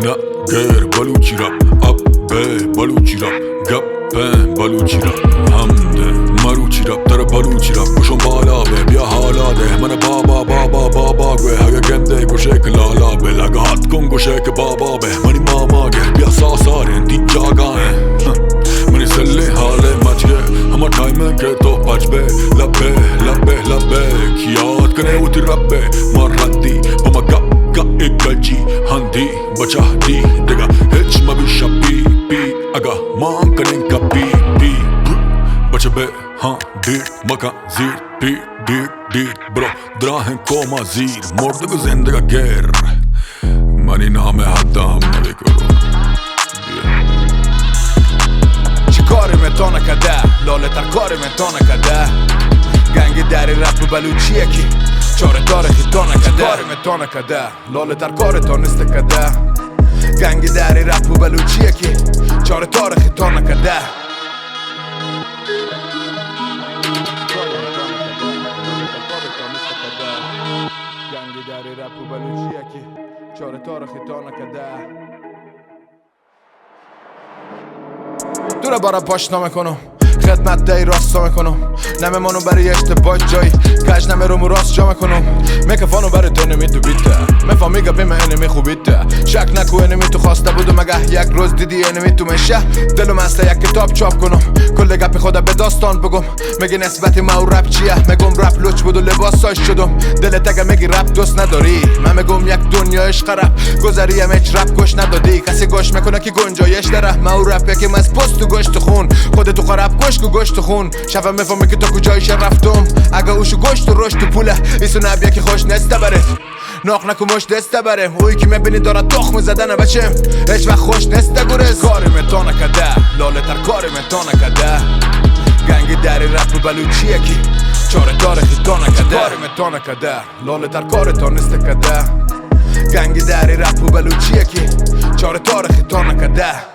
نه غیر بلوچی رپ اب به بلوچی رپ گپ بلوچی رپ همده مروچی رپ در بلوچی رپ گوشم بالا به بیا حالا ده من بابا گوه های گنده گوشه که لالا به لگات کن گوشه که بابا به منی ماما گه بیا ساسارین دی جاگاه منی سلی حاله مچه همه تایمه که تو پچ به لبه کیاد کنه اوتی ربه مردی با ما گا اگلجی هندی بچه دی دگا هیچ مبیشا بی اگا مان کنین کا بی بچه به ها دیر مکا زیر دیر برو دراهن کوما زیر مردگو زندگا گر منی نام حد هم نبکرو کاری تو نکده لاله تر کاری تو نکده گنگ دری رپ بلوچی یکی چاره داره خیتو نکده کاری تو نکده لاله تر کاری تو نست کده گنگ دری رپ بلوچی یکی چاره داره خیتو نکده گنگ دری رپ بلوچی یکی چاره داره خیتو نکده دونه بارا پاشنا میکنم خدمت دایی راستا میکنم نمه منو برای اشتباه جایی کج نمه رومو راست جا میکنم میکفانو برای تو نمیتو بیته میفهمیگه بیم انمی خوبیته شک نکو انمی تو خواسته بودم اگه یک روز دیدی انمی تو میشه دلو مسته یک کتاب چاپ کنم کل گپی خدا به داستان بگم میگی نسبتی ما و رپ چیه میگم رپ لوچ بود و لباس سایش شدم دلت اگه میگی رپ دوست نداری من میگم یک دنیا عشق رپ گذاریم هیچ رپ گوش ندادی کسی گوش میکنه که گنجایش داره ما و رپ یکی از پست و گوشت خون خودتو خراب گوش کو گوشت خون شفا میفهمی که تو کجایش رفتم اگه اوشو گوشت و رشت و پوله ایسو نبیه که خوش نسته بره ناخ نکو مش دسته بره اوی که میبینی داره تخم زدن بچه هیچ وقت خوش نسته گرز کاری تو نکده لاله تر کاری تو نکده گنگ دری رپ بلوچی یکی چاره داره خیتو نکده کاری تو نکده لاله تر کاری تو نسته کده گنگ دری رپ بلوچی یکی چاره داره خیتو نکده